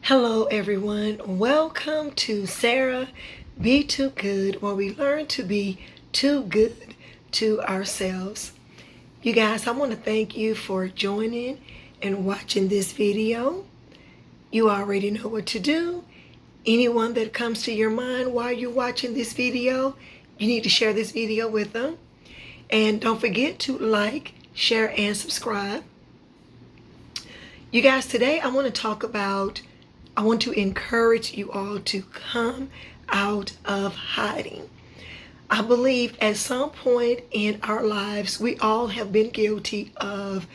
Hello, everyone. Welcome to Sarah Be Too Good, where we learn to be too good to ourselves. You guys, I want to thank you for joining and watching this video. You already know what to do. Anyone that comes to your mind while you're watching this video, you need to share this video with them. And don't forget to like, share, and subscribe. You guys, today I want to encourage you all to come out of hiding. I believe at some point in our lives, we all have been guilty of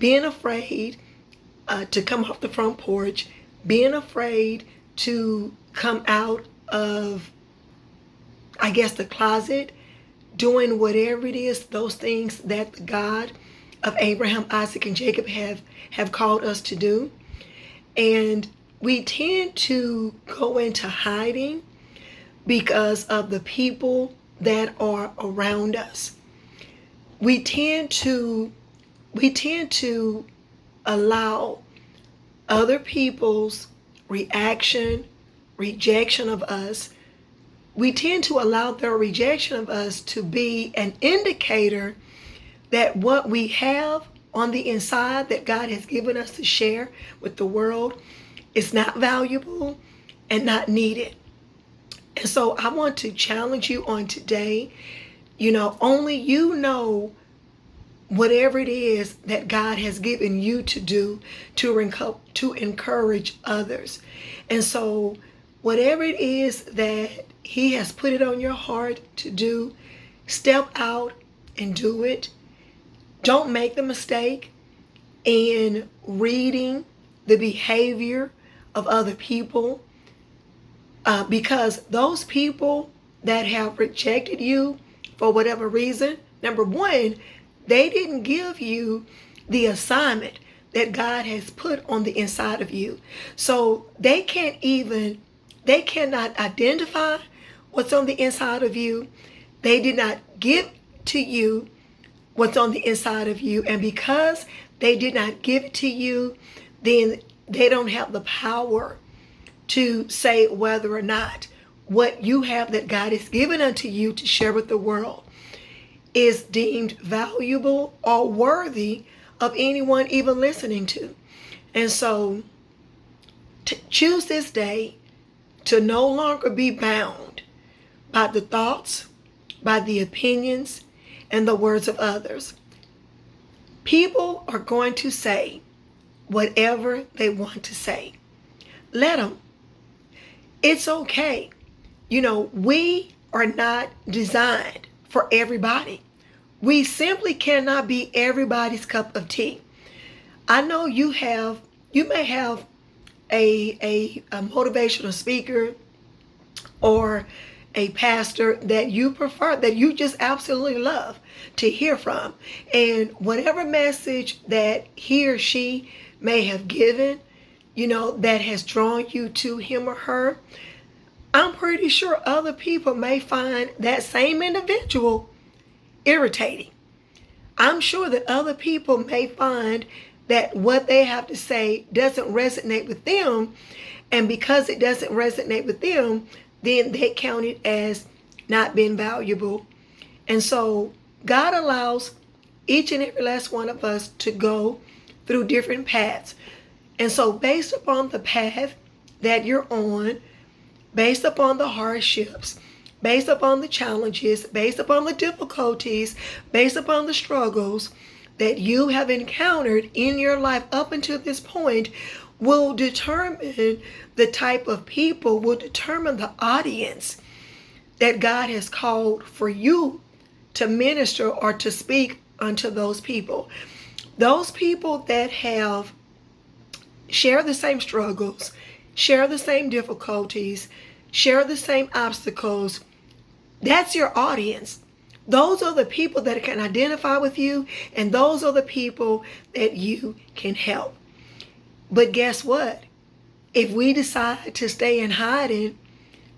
being afraid to come off the front porch, being afraid to come out of, the closet, doing whatever it is, those things that the God of Abraham, Isaac, and Jacob have called us to do. And we tend to go into hiding because of the people that are around us. We tend to allow other people's rejection of us. We tend to allow their rejection of us to be an indicator that what we have on the inside that God has given us to share with the world is not valuable and not needed. And so I want to challenge you on today. Only you know whatever it is that God has given you to do to encourage others. And so whatever it is that He has put it on your heart to do, step out and do it. Don't make the mistake in reading the behavior of other people, because those people that have rejected you for whatever reason, number one, they didn't give you the assignment that God has put on the inside of you. So they cannot identify what's on the inside of you. They did not give to you what's on the inside of you. And because they did not give it to you, then they don't have the power to say whether or not what you have that God has given unto you to share with the world is deemed valuable or worthy of anyone even listening to. And so choose this day to no longer be bound by the thoughts, by the opinions, and the words of others. People are going to say whatever they want to say. Let them. It's okay. We are not designed for everybody. We simply cannot be everybody's cup of tea. I know you may have a motivational speaker or a pastor that you prefer, that you just absolutely love to hear from. And whatever message that he or she may have given, that has drawn you to him or her, I'm pretty sure other people may find that same individual irritating. I'm sure that other people may find that what they have to say doesn't resonate with them. And because it doesn't resonate with them, then they count it as not being valuable. And so God allows each and every last one of us to go through different paths. And so based upon the path that you're on, based upon the hardships, based upon the challenges, based upon the difficulties, based upon the struggles that you have encountered in your life up until this point, will determine the type of people, will determine the audience that God has called for you to minister or to speak unto those people. Those people that have shared the same struggles, share the same difficulties, share the same obstacles, that's your audience. Those are the people that can identify with you, and those are the people that you can help. But guess what? If we decide to stay in hiding,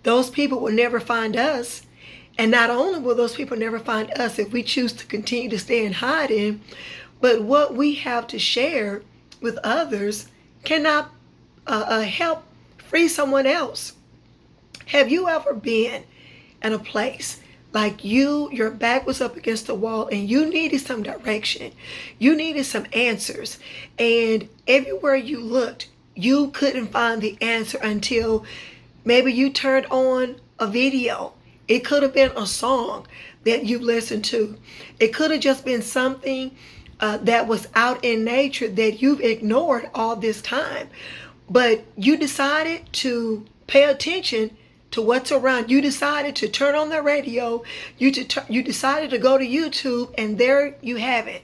those people will never find us. And not only will those people never find us if we choose to continue to stay in hiding, but what we have to share with others cannot help free someone else. Have you ever been in a place like your back was up against the wall and you needed some direction? You needed some answers. And everywhere you looked, you couldn't find the answer until maybe you turned on a video. It could have been a song that you listened to. It could have just been something that was out in nature that you've ignored all this time. But you decided to pay attention to what's around. You decided to turn on the radio. You decided to go to YouTube, and there you have it.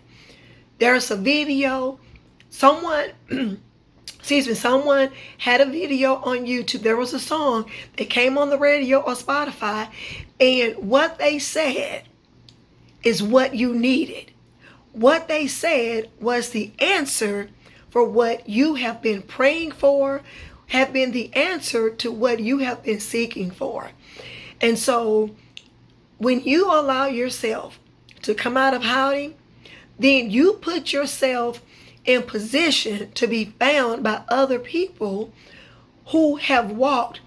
There's a video. Someone had a video on YouTube. There was a song that came on the radio or Spotify, and what they said is what you needed. What they said was the answer for what you have been praying for, have been the answer to what you have been seeking for. And so when you allow yourself to come out of hiding, then you put yourself in position to be found by other people who have walked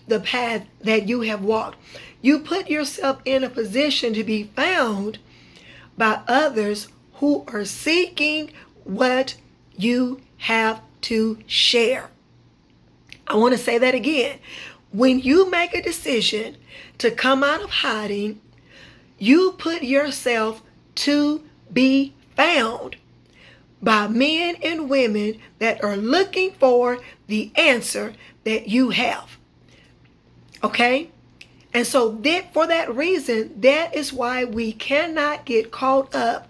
the path that you have walked. You put yourself in a position to be found by others who are seeking what you have to share. I want to say that again. When you make a decision to come out of hiding, you put yourself to be found by men and women that are looking for the answer that you have. Okay? And so for that reason, that is why we cannot get caught up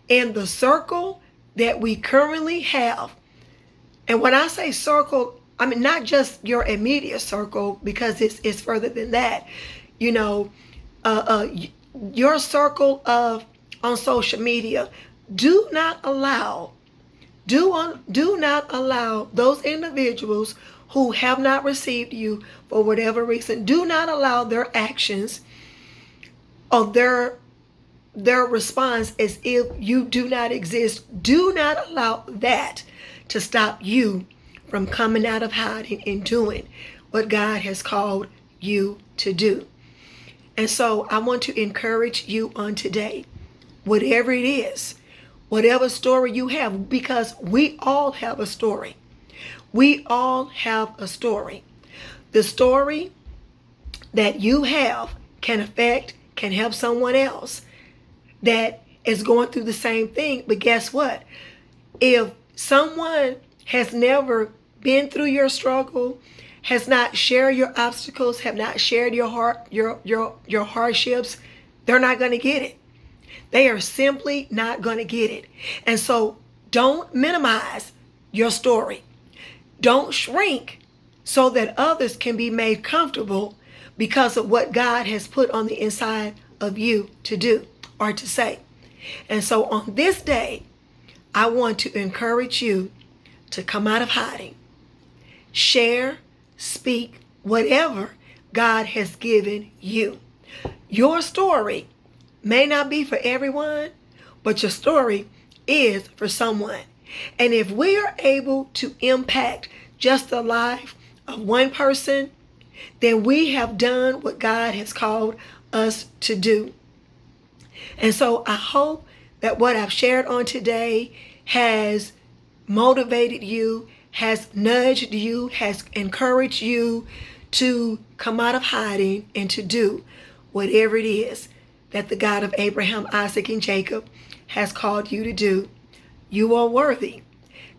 in the circle that we currently have. And when I say circle, I mean not just your immediate circle, because it's further than that. You know, your circle on social media. Do not allow those individuals who have not received you for whatever reason. Do not allow their actions or their response as if you do not exist. Do not allow that to stop you from coming out of hiding and doing what God has called you to do. And so I want to encourage you on today, whatever it is, whatever story you have, because we all have a story. We all have a story. The story that you have can help someone else that is going through the same thing. But guess what? If someone has never been through your struggle, has not shared your obstacles, have not shared your hardships, they're not going to get it. They are simply not going to get it. And so don't minimize your story. Don't shrink so that others can be made comfortable because of what God has put on the inside of you to do or to say. And so on this day, I want to encourage you to come out of hiding. Share, speak, whatever God has given you. Your story may not be for everyone, but your story is for someone. And if we are able to impact just the life of one person, then we have done what God has called us to do. And so I hope that what I've shared on today has motivated you, has nudged you, has encouraged you to come out of hiding and to do whatever it is that the God of Abraham, Isaac, and Jacob has called you to do. You are worthy.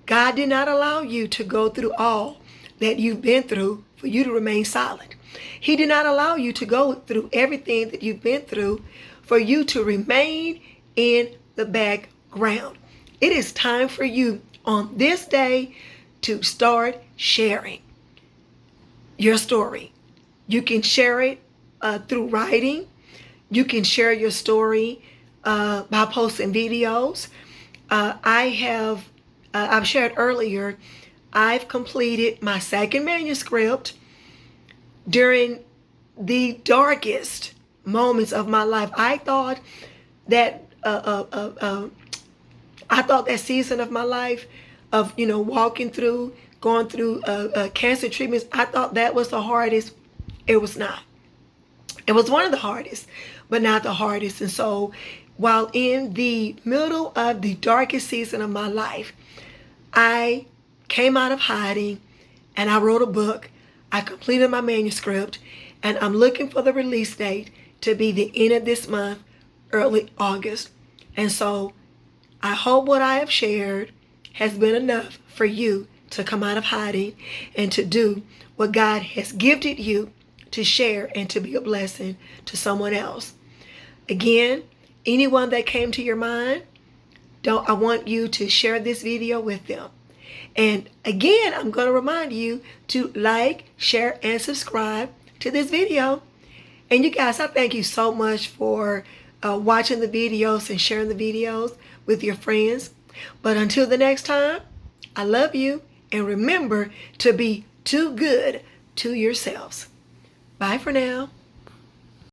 God did not allow you to go through all that you've been through for you to remain silent. He did not allow you to go through everything that you've been through for you to remain in the background. It is time for you on this day to start sharing your story. You can share it through writing. You can share your story by posting videos. I've shared earlier, I've completed my second manuscript during the darkest moments of my life. I thought that season of my life of, walking through going through cancer treatments, I thought that was the hardest. It was not. It was one of the hardest, but not the hardest. And so while in the middle of the darkest season of my life, I came out of hiding and I wrote a book. I completed my manuscript, and I'm looking for the release date to be the end of this month, early August. And so I hope what I have shared has been enough for you to come out of hiding and to do what God has gifted you to share and to be a blessing to someone else. Again, anyone that came to your mind, I want you to share this video with them. And again, I'm going to remind you to like, share, and subscribe to this video. And you guys, I thank you so much for watching the videos and sharing the videos with your friends. But until the next time, I love you. And remember to be too good to yourselves. Bye for now.